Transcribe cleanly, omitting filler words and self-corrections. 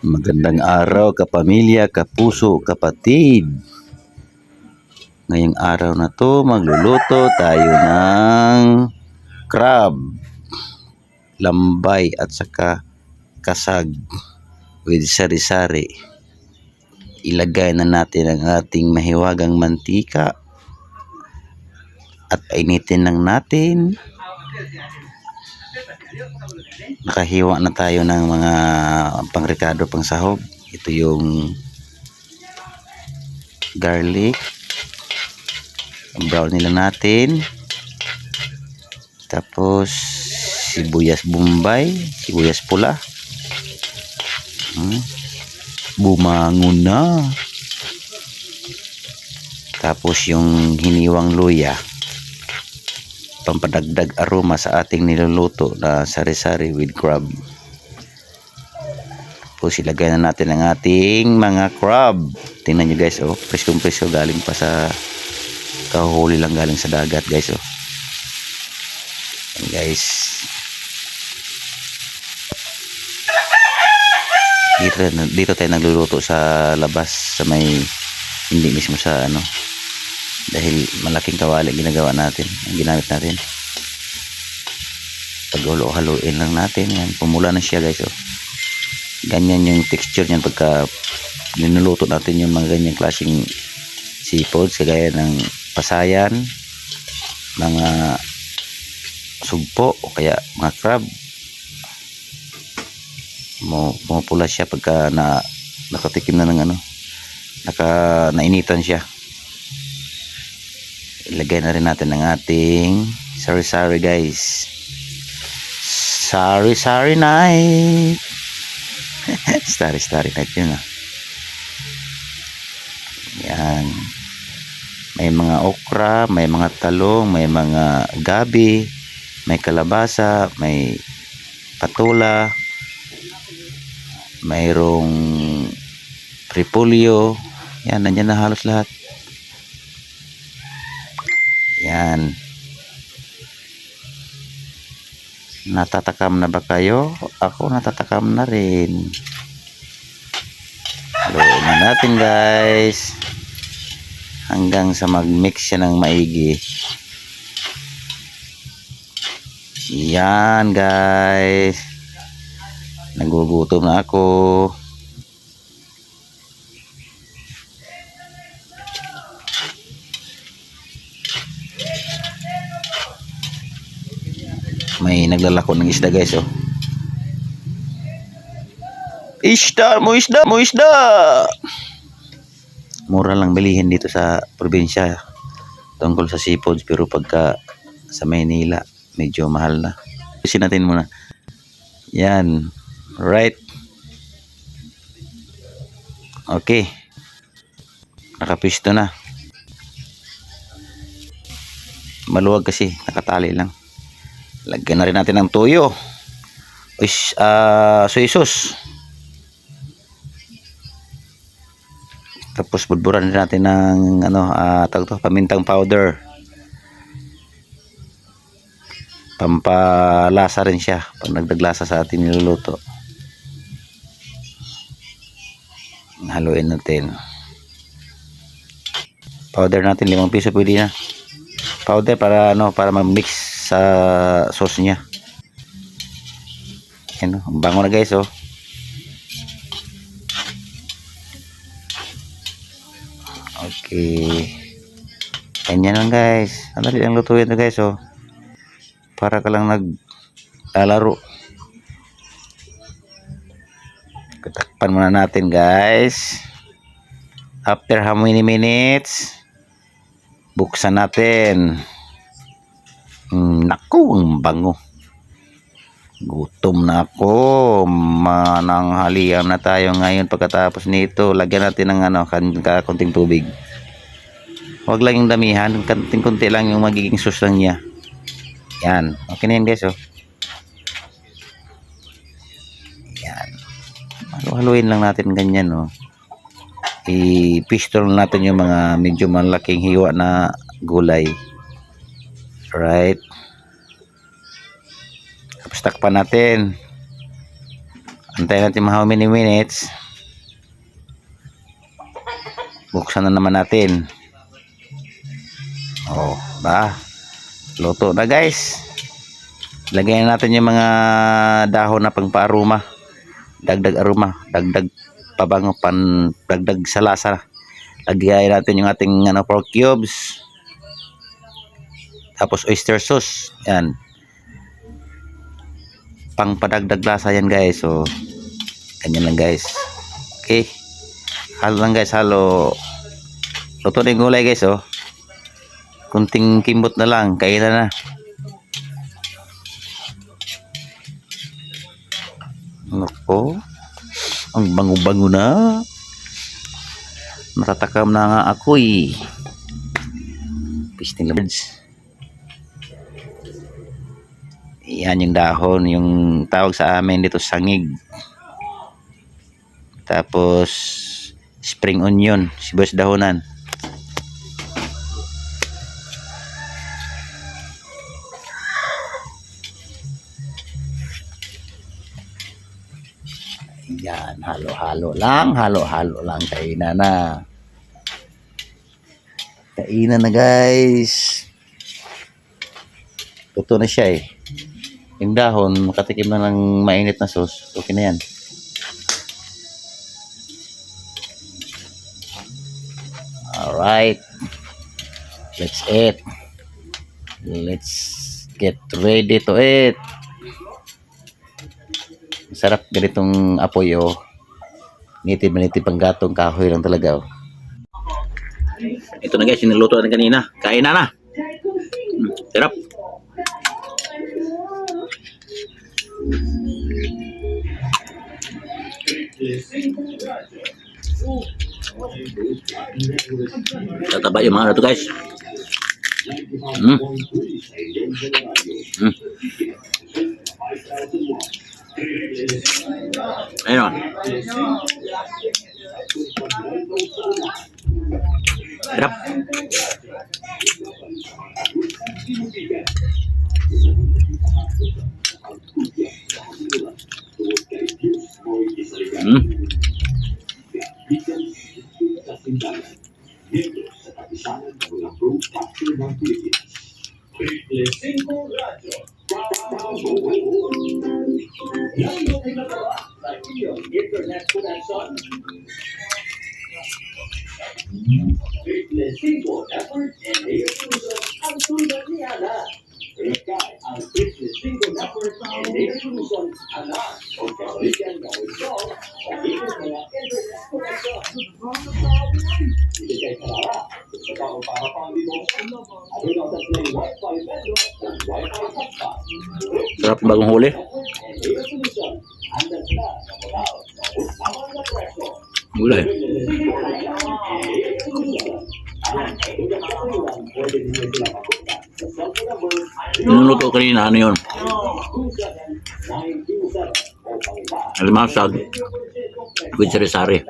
Magandang araw kapamilya, kapuso, kapatid. Ngayong araw na to, magluluto tayo ng crab, lambay at saka kasag with sari-sari. Ilagay na natin ang ating mahiwagang mantika at painitin lang natin. Nakahiwa na tayo ng mga pangrekado, pang sahog. Ito yung garlic, brown nila natin, tapos sibuyas bombay, sibuyas pula, bumangon na, tapos yung hiniwang luya, pampadagdag aroma sa ating niluluto na sari-sari with crab. Tapos ilagay na natin ang ating mga crab. Tingnan nyo guys, preskong presko, galing pa sa kahuli lang, galing sa dagat guys. And guys, dito tayo nagluluto sa labas, sa may, hindi mismo sa dahil malaking kawali ginagawa natin, ang ginamit natin. Pag-halo-haloin lang natin yan, pumula na siya guys. Ganyan yung texture niyan pagka ninuluto natin yung mga ganyang klaseng seafoods, kagaya ng pasayan, mga sugpo o kaya mga crab. Pumupula siya pagka nakatikim na ng nainitan siya. Ilagay na rin natin ang ating sari-sari guys. Sari-sari night. Sari-sari night yun Yan. May mga okra, may mga talong, may mga gabi, may kalabasa, may patula, mayroong repolyo. Yan, nandyan na halos lahat. Yan. Natatakam na ba kayo? Ako natatakam na rin. Haluin na natin guys hanggang sa mag-mix siya ng maigi. Yan guys, nagugutom na ako. May naglalako ng isda guys. Isda mo, isda mo, isda. Mura lang bilihin dito sa probinsya tungkol sa seafoods, pero pagka sa Maynila medyo mahal na. Isin natin muna. Yan. Right. Okay. Nakapisto na. Maluwag kasi, nakatali lang. Lagyan na rin natin ng toyo. Soy sauce. Tapos budburan rin natin ng pamintang powder. Pampalasa rin siya pag nagdaglasa sa ating niluluto. Haluin natin. Powder natin 5 piso pwede na. Powder para para mag-mix sa sauce niya. Yan, bango na guys. Okay. Ganyan lang guys. Madali lang lutuin ito guys. Para ka lang naglalaro. Takpan muna natin guys. After how many minutes, buksan natin. Naku, ang bango. Gutom na ako. Mananghalian na tayo ngayon. Pagkatapos nito, lagyan natin ng konting tubig. Huwag lang yung damihan, konting-konti lang yung magiging sauce lang niya. Yan, okay na yan guys. Yan. Haluin lang natin ganyan. I-pistol natin yung mga medyo malaking hiwa na gulay. Right. Tapos takpan natin. Antayin natin mga how many minutes. Buksan na naman natin. Oh, ba? Luto na guys. Lagyan natin yung mga dahon na pangpa-aroma. Dagdag aroma, dagdag pabango, dagdag sa lasa. Lagyan natin yung ating pork cubes. Tapos oyster sauce. Yan. Pang padagdag lasa yan guys. So, ganyan lang guys. Okay. Halo lang guys, halo. Luto na yung gulay guys, oh. Kunting kimbot na lang, kainan na. Nako. Ang bango-bango na. Matatakam na nga ako eh. Pisting labs. Yan yung dahon, yung tawag sa amin dito sangig. Tapos spring onion, sibuyas dahonan. Yan, halo-halo lang, kainan na. Kainan na guys. Luto na siya eh. Yung dahon, makatikim na ng mainit na sauce. Okay na yan. Alright. Let's eat. Let's get ready to eat. Sarap ganitong apoy oh. Nitib ang gatong kahoy lang talaga oh. Ito na guys, niluto na kanina. Kain na. Sarap. Tataba yung mga ito guys. Ayun. Sarap. Sarap bagong huli. Gulay. Niluto kanina, ano yun? Alimasag with sari-sari.